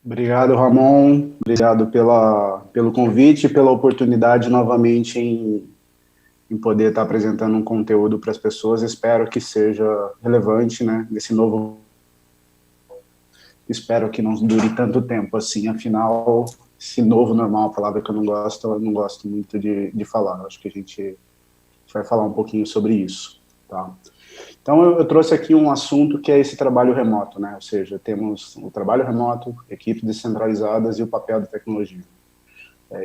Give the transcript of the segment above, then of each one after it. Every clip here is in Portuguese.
Obrigado, Ramon. Obrigado pelo convite e pela oportunidade novamente em poder estar apresentando um conteúdo para as pessoas. Espero que seja relevante, né? Nesse novo. Espero que não dure tanto tempo assim. Afinal, esse novo normal, a palavra que eu não gosto muito de falar. Acho que a gente vai falar um pouquinho sobre isso, tá? Então, eu trouxe aqui um assunto que é esse trabalho remoto, né? Ou seja, temos o trabalho remoto, equipes descentralizadas e o papel da tecnologia.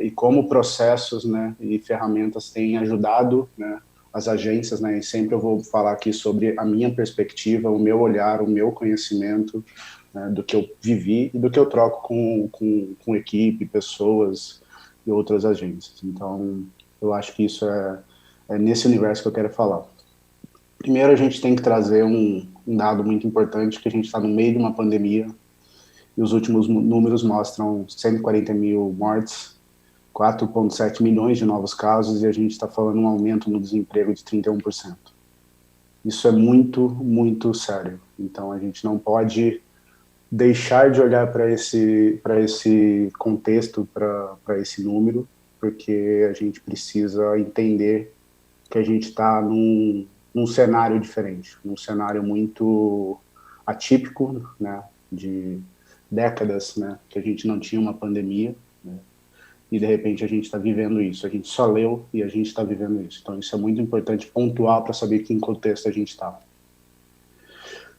E como processos, né, e ferramentas têm ajudado, né, as agências, né, e sempre eu vou falar aqui sobre a minha perspectiva, o meu olhar, o meu conhecimento, né, do que eu vivi e do que eu troco com equipe, pessoas e outras agências. Então, eu acho que isso é nesse universo que eu quero falar. Primeiro, a gente tem que trazer um dado muito importante, que a gente está no meio de uma pandemia, e os últimos números mostram 140 mil mortes, 4,7 milhões de novos casos, e a gente está falando um aumento no desemprego de 31%. Isso é muito, muito sério. Então, a gente não pode deixar de olhar para esse contexto, para esse número, porque a gente precisa entender que a gente está num cenário diferente, num cenário muito atípico, né, de décadas, né, que a gente não tinha uma pandemia, né, e de repente a gente está vivendo isso. A gente só leu e a gente está vivendo isso. Então isso é muito importante pontuar para saber que em contexto a gente está.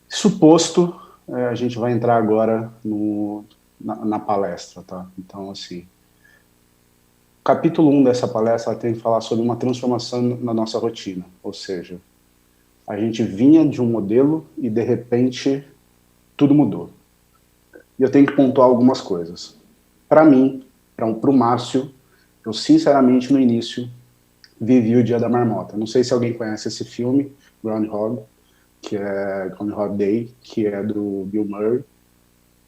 Suposto, a gente vai entrar agora na palestra, tá? Então, assim, capítulo 1 dessa palestra tem que falar sobre uma transformação na nossa rotina, ou seja, a gente vinha de um modelo e de repente tudo mudou. E eu tenho que pontuar algumas coisas. Para mim, para o Márcio, eu sinceramente no início vivi o Dia da Marmota. Não sei se alguém conhece esse filme, Groundhog, que é Groundhog Day, que é do Bill Murray.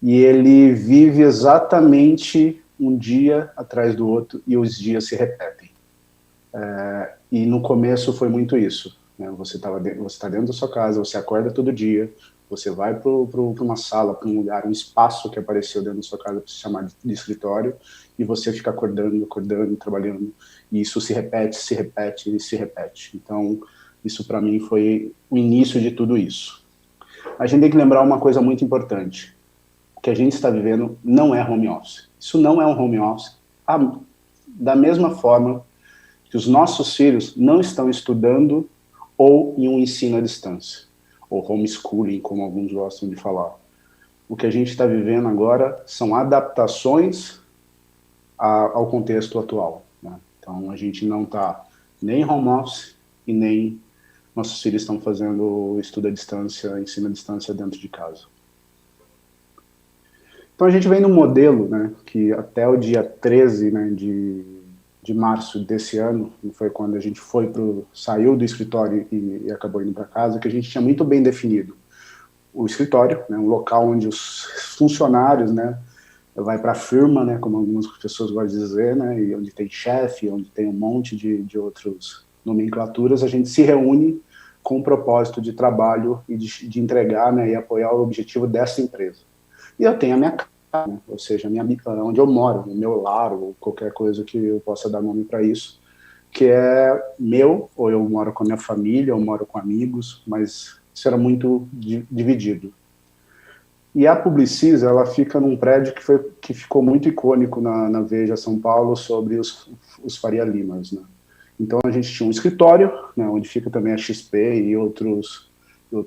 E ele vive exatamente um dia atrás do outro e os dias se repetem. E no começo foi muito isso. Né? Você está dentro da sua casa, você acorda todo dia, você vai para uma sala, para um lugar, um espaço que apareceu dentro da sua casa para se chamar de escritório, e você fica acordando, trabalhando, e isso se repete, se repete e se repete. Então, isso para mim foi o início de tudo isso. A gente tem que lembrar uma coisa muito importante. O que a gente está vivendo não é home office. Isso não é um home office. Da mesma forma que os nossos filhos não estão estudando ou em um ensino à distância, ou homeschooling, como alguns gostam de falar. O que a gente está vivendo agora são adaptações ao contexto atual. Né? Então, a gente não está nem home office e nem nossos filhos estão fazendo estudo à distância, ensino à distância dentro de casa. Então, a gente vem num modelo, né, que até o dia 13, né, de março desse ano, foi quando a gente saiu do escritório e acabou indo para casa, que a gente tinha muito bem definido o escritório, né, um local onde os funcionários, né, vai para a firma, né, como algumas pessoas gostam de dizer, né, e onde tem chefe, onde tem um monte de outros nomenclaturas, a gente se reúne com o propósito de trabalho e de entregar, né, e apoiar o objetivo dessa empresa. E eu tenho a minha casa, né? Ou seja, a minha, onde eu moro, o meu lar, ou qualquer coisa que eu possa dar nome para isso, que é meu, ou eu moro com a minha família, ou moro com amigos, mas isso era muito dividido. E a Publicis, ela fica num prédio que ficou muito icônico na Veja São Paulo sobre os Faria Limas, né? Então a gente tinha um escritório, né, onde fica também a XP e outros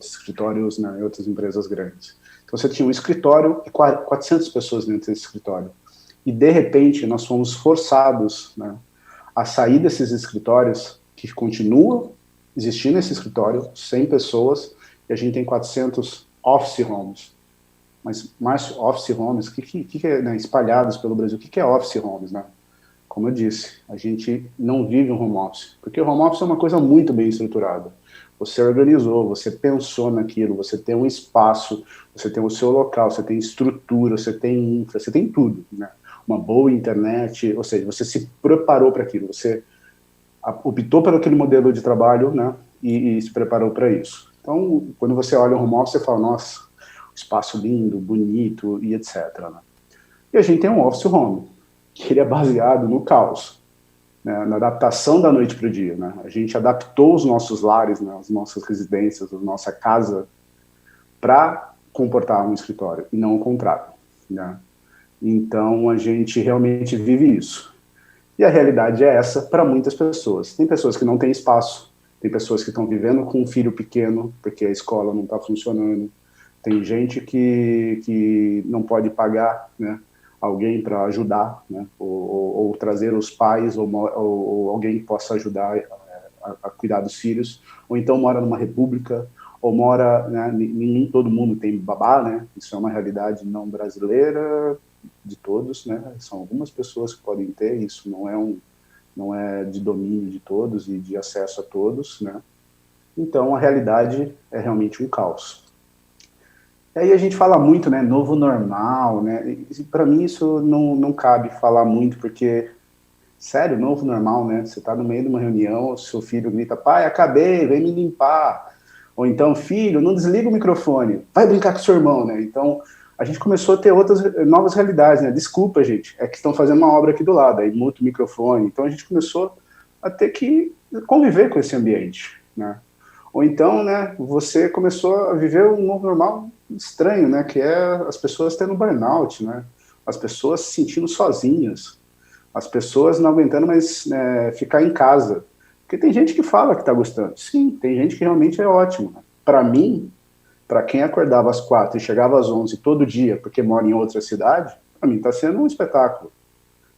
escritórios, né, e outras empresas grandes. Então você tinha um escritório e 400 pessoas dentro desse escritório. E de repente nós fomos forçados, né, a sair desses escritórios que continuam existindo nesse escritório, 100 pessoas, e a gente tem 400 office homes. Mas mais office homes, que é, né, espalhados pelo Brasil, o que é office homes, né? Como eu disse, a gente não vive um home office, porque o home office é uma coisa muito bem estruturada. Você organizou, você pensou naquilo, você tem um espaço, você tem o seu local, você tem estrutura, você tem infra, você tem tudo, né? Uma boa internet, ou seja, você se preparou para aquilo, você optou por aquele modelo de trabalho, né? E se preparou para isso. Então, quando você olha o home office, você fala, nossa, espaço lindo, bonito e etc. Né? E a gente tem um office home, que ele é baseado no caos, né, na adaptação da noite para o dia. Né? A gente adaptou os nossos lares, né, as nossas residências, a nossa casa, para comportar um escritório, e não o contrário. Né? Então, a gente realmente vive isso. E a realidade é essa para muitas pessoas. Tem pessoas que não têm espaço, tem pessoas que estão vivendo com um filho pequeno, porque a escola não está funcionando, tem gente que não pode pagar, né, alguém para ajudar, né, ou trazer os pais, ou alguém que possa ajudar a cuidar dos filhos, ou então mora numa república, ou mora, né, nem todo mundo tem babá, né, isso é uma realidade não brasileira de todos, né, são algumas pessoas que podem ter, isso não é de domínio de todos e de acesso a todos, né, então a realidade é realmente um caos. E aí a gente fala muito, né, novo normal, né, e para mim isso não cabe falar muito, porque, sério, novo normal, né, você está no meio de uma reunião, seu filho grita, pai, acabei, vem me limpar, ou então, filho, não desliga o microfone, vai brincar com seu irmão, né, então a gente começou a ter outras novas realidades, né, desculpa, gente, é que estão fazendo uma obra aqui do lado, aí muta o microfone, então a gente começou a ter que conviver com esse ambiente, né, ou então, né, você começou a viver um novo normal estranho, né, que é as pessoas tendo burnout, né, as pessoas se sentindo sozinhas, as pessoas não aguentando mais, né, ficar em casa. Porque tem gente que fala que está gostando. Sim, tem gente que realmente é ótimo. Né? Para mim, para quem acordava às 4 e chegava às 11 todo dia, porque mora em outra cidade, para mim está sendo um espetáculo.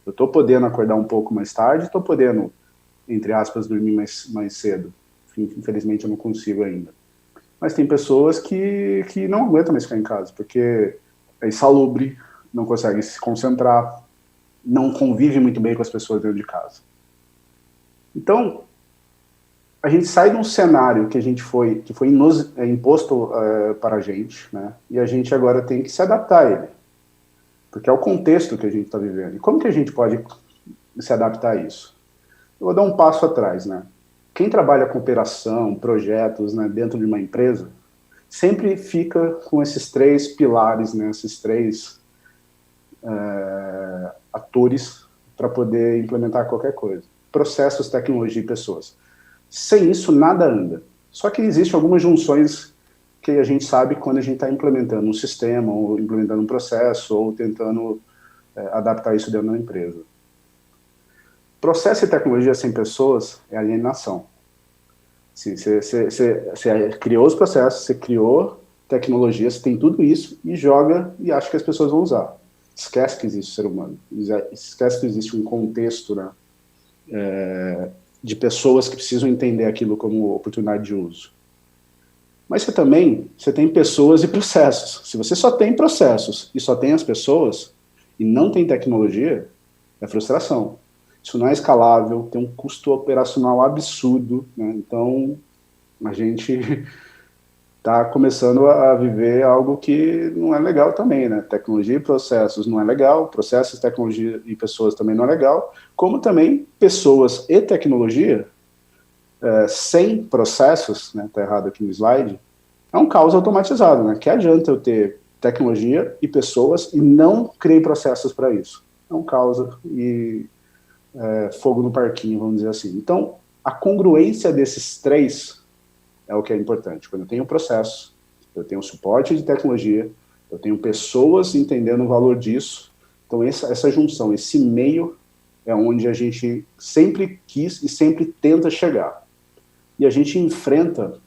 Eu estou podendo acordar um pouco mais tarde, estou podendo, entre aspas, dormir mais cedo. Infelizmente eu não consigo ainda. Mas tem pessoas que não aguentam mais ficar em casa, porque é insalubre, não consegue se concentrar, não convive muito bem com as pessoas dentro de casa. Então, a gente sai de um cenário que foi imposto para a gente, né? E a gente agora tem que se adaptar a ele, porque é o contexto que a gente está vivendo. E como que a gente pode se adaptar a isso? Eu vou dar um passo atrás, né? Quem trabalha com operação, projetos, né, dentro de uma empresa, sempre fica com esses três pilares, né, esses três atores para poder implementar qualquer coisa. Processos, tecnologia e pessoas. Sem isso, nada anda. Só que existem algumas junções que a gente sabe quando a gente está implementando um sistema, ou implementando um processo, ou tentando adaptar isso dentro da empresa. Processo e tecnologia sem pessoas é alienação. Você criou os processos, você criou tecnologia, você tem tudo isso e joga e acha que as pessoas vão usar. Esquece que existe ser humano, esquece que existe um contexto, né, de pessoas que precisam entender aquilo como oportunidade de uso. Mas você tem pessoas e processos. Se você só tem processos e só tem as pessoas e não tem tecnologia, é frustração. Isso não é escalável, tem um custo operacional absurdo, né? Então a gente está começando a viver algo que não é legal também, né? Tecnologia e processos não é legal, processos, tecnologia e pessoas também não é legal, como também pessoas e tecnologia sem processos, né? Tá errado aqui no slide, é um caos automatizado, né? Que adianta eu ter tecnologia e pessoas e não criei processos para isso? É um caos e fogo no parquinho, vamos dizer assim. Então, a congruência desses três é o que é importante. Quando eu tenho processo, eu tenho suporte de tecnologia, eu tenho pessoas entendendo o valor disso. Então, essa junção, esse meio, é onde a gente sempre quis e sempre tenta chegar. E a gente enfrenta,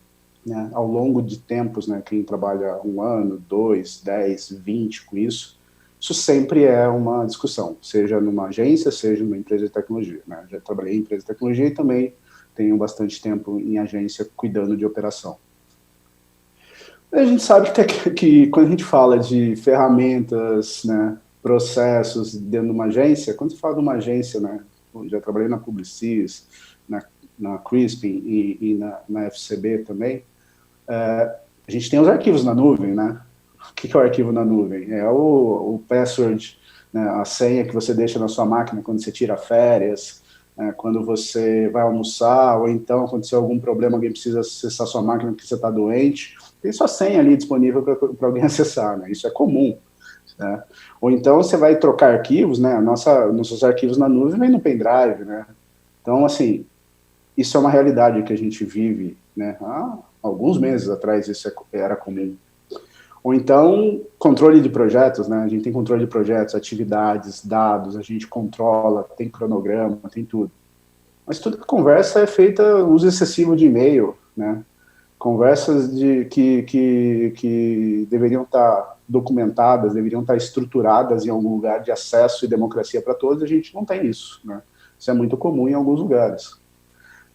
né, ao longo de tempos, né, quem trabalha 1 ano, 2, 10, 20 com isso sempre é uma discussão, seja numa agência, seja numa empresa de tecnologia. Né? Já trabalhei em empresa de tecnologia e também tenho bastante tempo em agência cuidando de operação. A gente sabe que quando a gente fala de ferramentas, né, processos dentro de uma agência, quando você fala de uma agência, né, eu já trabalhei na Publicis, na Crispin e na FCB também, a gente tem os arquivos na nuvem, né? O que é o arquivo na nuvem? É o password, né, a senha que você deixa na sua máquina quando você tira férias, né, quando você vai almoçar, ou então aconteceu algum problema, alguém precisa acessar sua máquina porque você está doente, tem sua senha ali disponível para alguém acessar, né? Isso é comum. né? Ou então você vai trocar arquivos, né? Nossos arquivos na nuvem vêm no pendrive, né? Então, assim, isso é uma realidade que a gente vive, né? Há alguns meses atrás isso era comum. Ou então, controle de projetos, né? A gente tem controle de projetos, atividades, dados, a gente controla, tem cronograma, tem tudo. Mas tudo que conversa é feita uso excessivo de e-mail, né? Conversas que deveriam estar documentadas, deveriam estar estruturadas em algum lugar de acesso e democracia para todos, a gente não tem isso, né? Isso é muito comum em alguns lugares.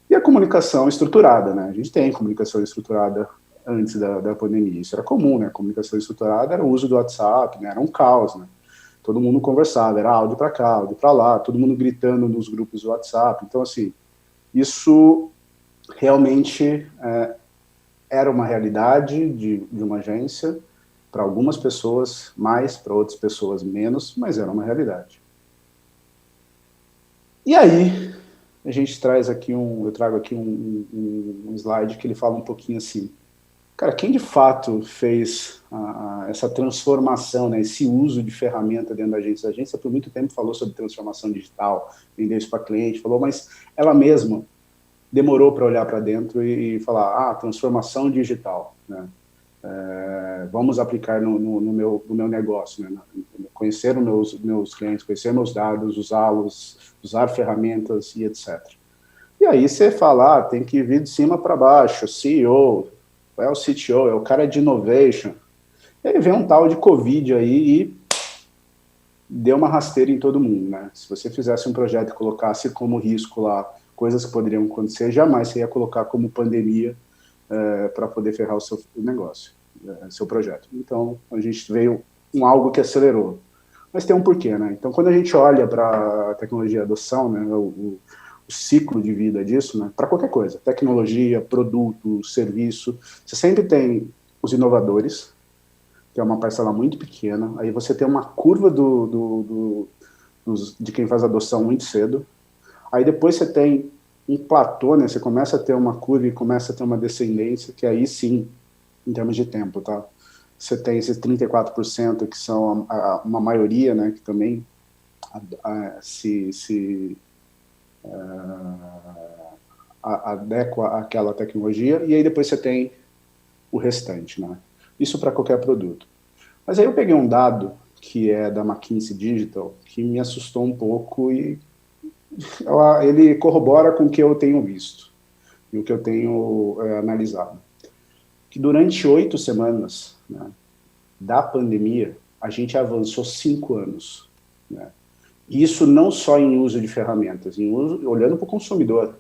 E a comunicação estruturada, né? A gente tem comunicação estruturada antes da pandemia, isso era comum, né? A comunicação estruturada era o uso do WhatsApp, né? Era um caos, né? Todo mundo conversava, era áudio para cá, áudio para lá, todo mundo gritando nos grupos do WhatsApp. Então, assim, isso realmente era uma realidade de uma agência, para algumas pessoas mais, para outras pessoas menos, mas era uma realidade. E aí, a gente traz aqui eu trago aqui um slide que ele fala um pouquinho assim, cara, quem de fato fez essa transformação, né, esse uso de ferramenta dentro da agência? A agência por muito tempo falou sobre transformação digital, vendeu isso para cliente, falou, mas ela mesma demorou para olhar para dentro e falar, transformação digital, né? Vamos aplicar no meu negócio, né? Conhecer os meus clientes, conhecer meus dados, usá-los, usar ferramentas e etc. E aí você fala, tem que vir de cima para baixo, CEO, é o CTO, é o cara de innovation. E aí vem um tal de Covid aí e deu uma rasteira em todo mundo, né? Se você fizesse um projeto e colocasse como risco lá coisas que poderiam acontecer, jamais você ia colocar como pandemia para poder ferrar o seu negócio, seu projeto. Então, a gente veio com algo que acelerou. Mas tem um porquê, né? Então, quando a gente olha para a tecnologia de adoção, né, o ciclo de vida disso, né, para qualquer coisa, tecnologia, produto, serviço, você sempre tem os inovadores, que é uma parcela muito pequena, aí você tem uma curva de quem faz adoção muito cedo, aí depois você tem um platô, né, você começa a ter uma curva e começa a ter uma descendência, que aí sim, em termos de tempo, tá? Você tem esses 34% que são uma maioria, né, que também se adequa àquela tecnologia, e aí depois você tem o restante, né? Isso para qualquer produto. Mas aí eu peguei um dado que é da McKinsey Digital, que me assustou um pouco e ele corrobora com o que eu tenho visto e o que eu tenho analisado. Que durante 8 semanas, né, da pandemia, a gente avançou 5 anos, né? E isso não só em uso de ferramentas, olhando para o consumidor.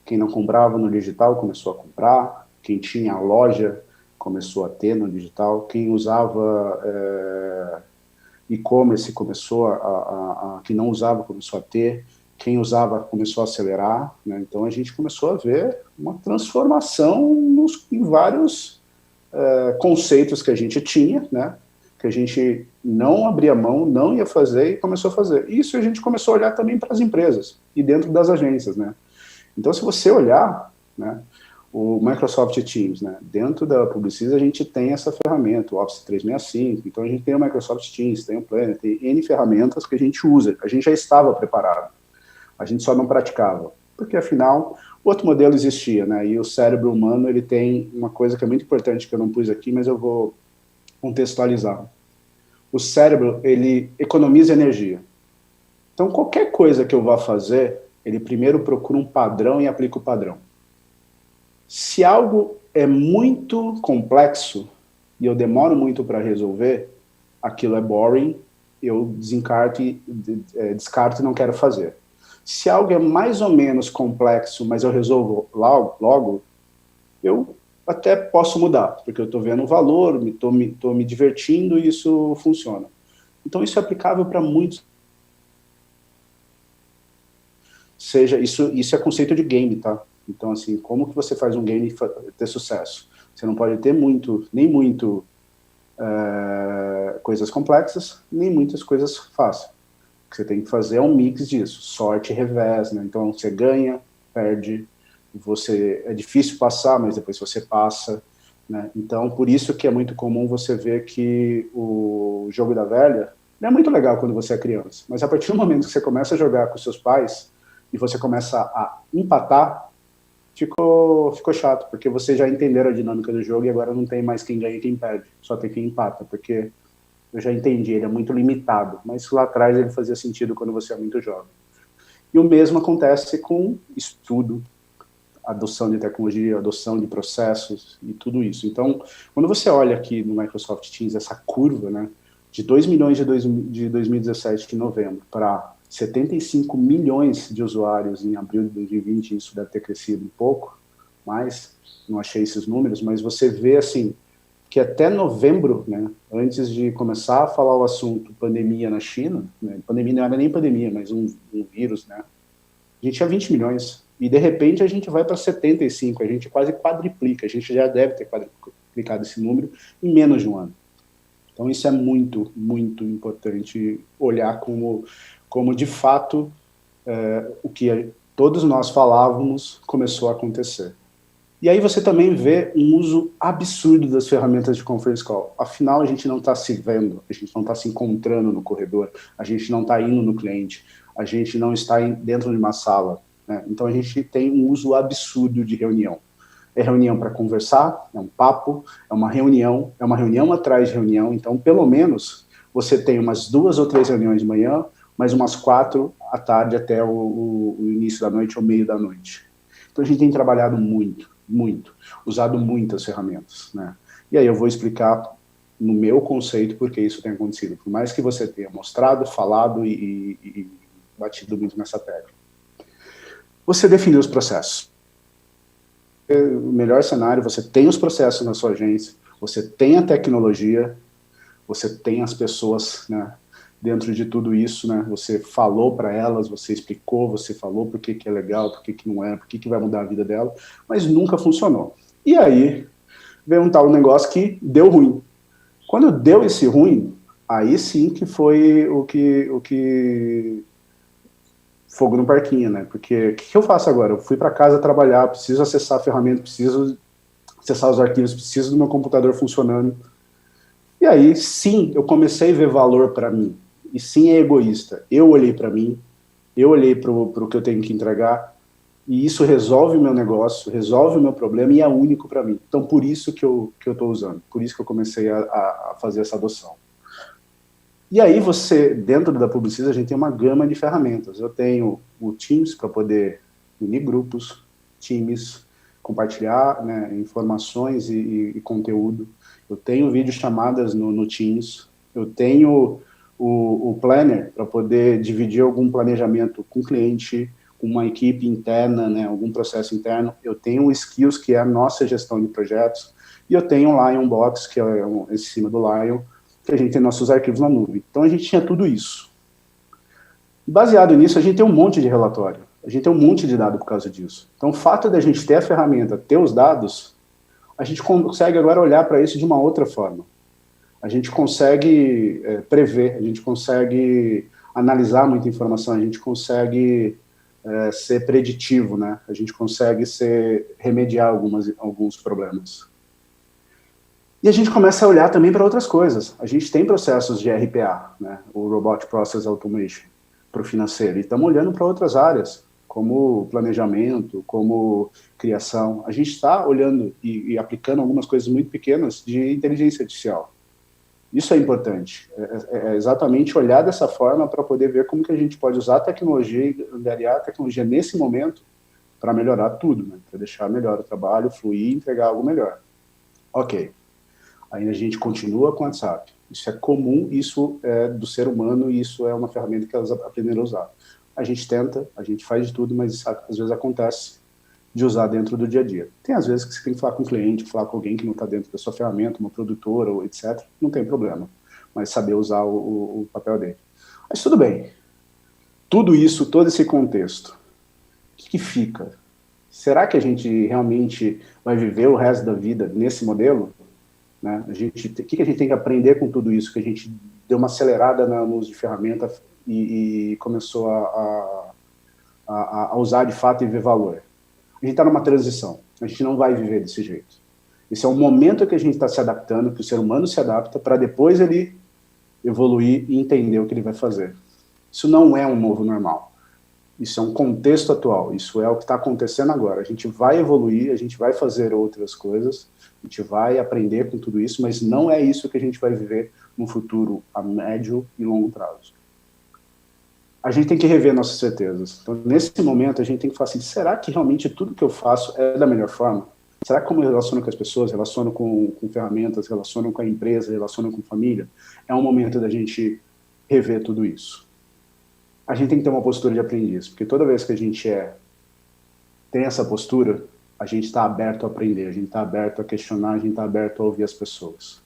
Quem não comprava no digital começou a comprar, quem tinha a loja começou a ter no digital, quem usava e-commerce quem não usava começou a ter, quem usava começou a acelerar, né? Então a gente começou a ver uma transformação em vários conceitos que a gente tinha, né? Que a gente não abria mão, não ia fazer e começou a fazer. Isso a gente começou a olhar também para as empresas e dentro das agências, né? Então, se você olhar, né, o Microsoft Teams, né, dentro da Publicis a gente tem essa ferramenta, o Office 365, então a gente tem o Microsoft Teams, tem o Planner, tem N ferramentas que a gente usa, a gente já estava preparado, a gente só não praticava, porque afinal, outro modelo existia, né, e o cérebro humano, ele tem uma coisa que é muito importante que eu não pus aqui, mas eu vou contextualizar. O cérebro, ele economiza energia. Então, qualquer coisa que eu vá fazer, ele primeiro procura um padrão e aplica o padrão. Se algo é muito complexo e eu demoro muito para resolver, aquilo é boring, eu descarto e não quero fazer. Se algo é mais ou menos complexo, mas eu resolvo logo, eu até posso mudar, porque eu estou vendo o valor, estou me divertindo e isso funciona. Então, isso é aplicável para muitos. Isso é conceito de game, tá? Então, assim, como que você faz um game ter sucesso? Você não pode ter nem muito coisas complexas, nem muitas coisas fáceis. O que você tem que fazer é um mix disso, sorte e revés, né? Então, você ganha, perde, é difícil passar, mas depois você passa. né? Então, por isso que é muito comum você ver que o jogo da velha não é muito legal quando você é criança, mas a partir do momento que você começa a jogar com seus pais e você começa a empatar, ficou chato, porque vocês já entenderam a dinâmica do jogo e agora não tem mais quem ganha e quem perde, só tem quem empata, porque eu já entendi, ele é muito limitado, mas lá atrás ele fazia sentido quando você é muito jovem. E o mesmo acontece com estudo, adoção de tecnologia, adoção de processos e tudo isso. Então, quando você olha aqui no Microsoft Teams essa curva, né, de 2 milhões de 2017 em novembro para 75 milhões de usuários em abril de 2020, isso deve ter crescido um pouco, mas não achei esses números, mas você vê assim que até novembro, né, antes de começar a falar o assunto pandemia na China, né, pandemia não era nem pandemia, mas um vírus, né, a gente tinha 20 milhões. E, de repente, a gente vai para 75, a gente quase quadriplica, a gente já deve ter quadriplicado esse número em menos de um ano. Então, isso é muito, muito importante olhar como de fato, o que todos nós falávamos começou a acontecer. E aí você também vê um uso absurdo das ferramentas de conference call. Afinal, a gente não está se vendo, a gente não está se encontrando no corredor, a gente não está indo no cliente, a gente não está dentro de uma sala, né? Então a gente tem um uso absurdo de reunião. É reunião para conversar, é um papo, é uma reunião atrás de reunião. Então, pelo menos, você tem umas 2 ou 3 reuniões de manhã, mais umas 4 à tarde até o início da noite ou meio da noite. Então a gente tem trabalhado muito, usado muitas ferramentas, né? E aí eu vou explicar no meu conceito por que isso tem acontecido. Por mais que você tenha mostrado, falado e batido muito nessa tecla. Você definiu os processos. O melhor cenário, você tem os processos na sua agência, você tem a tecnologia, você tem as pessoas, né, dentro de tudo isso, né, você falou para elas, você explicou, você falou por que é legal, por que não é, por que vai mudar a vida dela, mas nunca funcionou. E aí, veio um tal negócio que deu ruim. Quando deu esse ruim, aí sim que foi o que fogo no parquinho, né? Porque o que eu faço agora? Eu fui para casa trabalhar, preciso acessar a ferramenta, preciso acessar os arquivos, preciso do meu computador funcionando. E aí, sim, eu comecei a ver valor para mim. E sim, é egoísta. Eu olhei para mim, eu olhei para o que eu tenho que entregar, e isso resolve o meu negócio, resolve o meu problema e é único para mim. Então, por isso que eu estou usando, por isso que eu comecei a fazer essa adoção. E aí você, dentro da Publicis, a gente tem uma gama de ferramentas. Eu tenho o Teams para poder unir grupos, times, compartilhar, né, informações e conteúdo. Eu tenho videochamadas no Teams. Eu tenho o Planner para poder dividir algum planejamento com o cliente, com uma equipe interna, né, algum processo interno. Eu tenho o Skills, que é a nossa gestão de projetos. E eu tenho o Lion Box, que é em cima do Lion, que a gente tem nossos arquivos na nuvem. Então a gente tinha tudo isso. Baseado nisso, a gente tem um monte de relatório. A gente tem um monte de dado por causa disso. Então o fato de a gente ter a ferramenta, ter os dados, a gente consegue agora olhar para isso de uma outra forma. A gente consegue prever, a gente consegue analisar muita informação, a gente consegue ser preditivo, né? A gente consegue remediar alguns problemas. E a gente começa a olhar também para outras coisas. A gente tem processos de RPA, né, o Robot Process Automation, para o financeiro, e estamos olhando para outras áreas, como planejamento, como criação. A gente está olhando e aplicando algumas coisas muito pequenas de inteligência artificial. Isso é importante. É exatamente olhar dessa forma para poder ver como que a gente pode usar a tecnologia e aliar a tecnologia nesse momento para melhorar tudo, né, para deixar melhor o trabalho, fluir e entregar algo melhor. Ok. Aí a gente continua com o WhatsApp. Isso é comum, isso é do ser humano e isso é uma ferramenta que elas aprenderam a usar. A gente tenta, a gente faz de tudo, mas isso, às vezes acontece de usar dentro do dia a dia. Tem às vezes que você tem que falar com um cliente, falar com alguém que não está dentro da sua ferramenta, uma produtora, ou etc. Não tem problema, mas saber usar o papel dele. Mas tudo bem. Tudo isso, todo esse contexto, o que fica? Será que a gente realmente vai viver o resto da vida nesse modelo? Né? O que a gente tem que aprender com tudo isso? Que a gente deu uma acelerada no uso de ferramenta e começou a usar de fato e ver valor. A gente está numa transição. A gente não vai viver desse jeito. Esse é um momento que a gente está se adaptando, que o ser humano se adapta, para depois ele evoluir e entender o que ele vai fazer. Isso não é um novo normal. Isso é um contexto atual. Isso é o que está acontecendo agora. A gente vai evoluir, a gente vai fazer outras coisas, a gente vai aprender com tudo isso, mas não é isso que a gente vai viver no futuro a médio e longo prazo. A gente tem que rever nossas certezas. Então, nesse momento, a gente tem que falar assim, será que realmente tudo que eu faço é da melhor forma? Será que como eu relaciono com as pessoas, relaciono com ferramentas, relaciono com a empresa, relaciono com família? É um momento da gente rever tudo isso. A gente tem que ter uma postura de aprendiz, porque toda vez que a gente tem essa postura, a gente está aberto a aprender, a gente está aberto a questionar, a gente está aberto a ouvir as pessoas.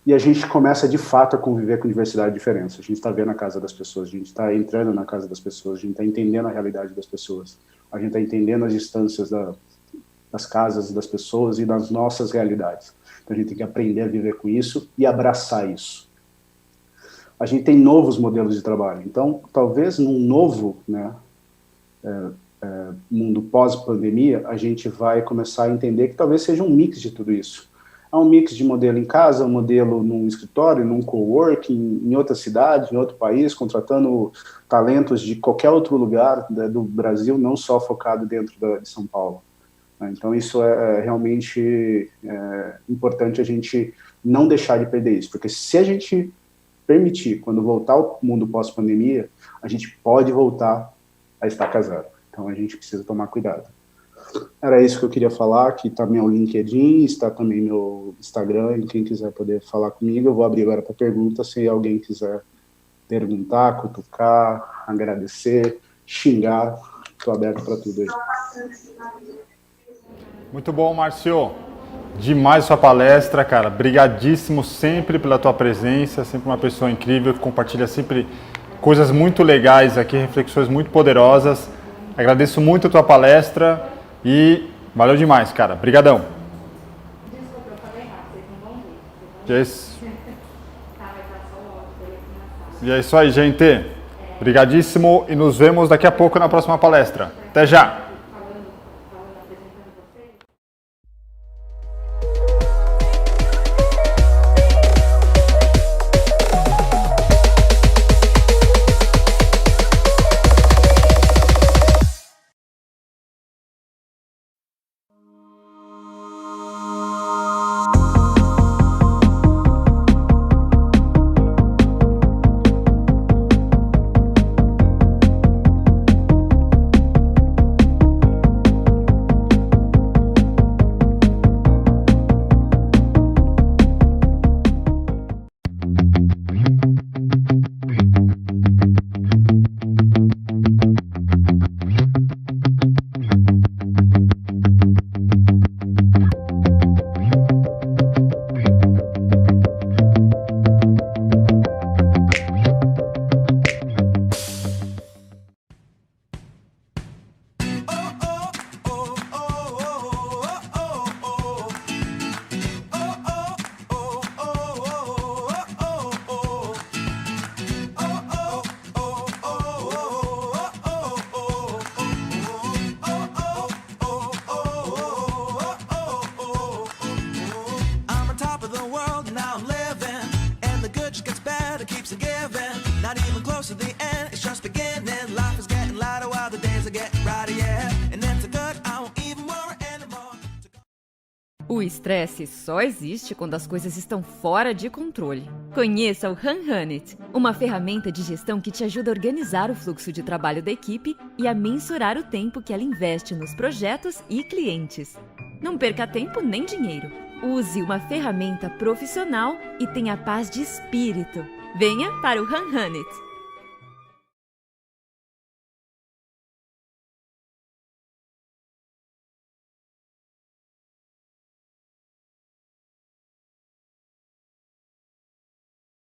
E a gente começa, de fato, a conviver com diversidade e diferença. A gente está vendo a casa das pessoas, a gente está entrando na casa das pessoas, a gente está entendendo a realidade das pessoas, a gente está entendendo as distâncias das casas das pessoas e das nossas realidades. Então a gente tem que aprender a viver com isso e abraçar isso. A gente tem novos modelos de trabalho. Então, talvez num novo mundo pós-pandemia, a gente vai começar a entender que talvez seja um mix de tudo isso. Há um mix de modelo em casa, um modelo num escritório, num coworking, em outra cidade, em outro país, contratando talentos de qualquer outro lugar do Brasil, não só focado dentro de São Paulo. Então, isso é realmente importante a gente não deixar de perder isso, porque se a gente permitir, quando voltar ao mundo pós-pandemia, a gente pode voltar a estar casado. Então, a gente precisa tomar cuidado. Era isso que eu queria falar, que está meu LinkedIn, está também meu Instagram, e quem quiser poder falar comigo, eu vou abrir agora para perguntas, se alguém quiser perguntar, cutucar, agradecer, xingar, estou aberto para tudo aí. Muito bom, Márcio. Demais sua palestra, cara. Brigadíssimo sempre pela tua presença, sempre uma pessoa incrível que compartilha sempre coisas muito legais aqui, reflexões muito poderosas. Agradeço muito a tua palestra e valeu demais, cara. Brigadão. Desculpa, eu falei rápido, vocês não vão ver. E é isso aí, gente. Brigadíssimo e nos vemos daqui a pouco na próxima palestra. Até já! O estresse só existe quando as coisas estão fora de controle. Conheça o HunHunit, uma ferramenta de gestão que te ajuda a organizar o fluxo de trabalho da equipe e a mensurar o tempo que ela investe nos projetos e clientes. Não perca tempo nem dinheiro. Use uma ferramenta profissional e tenha paz de espírito. Venha para o HunHunit.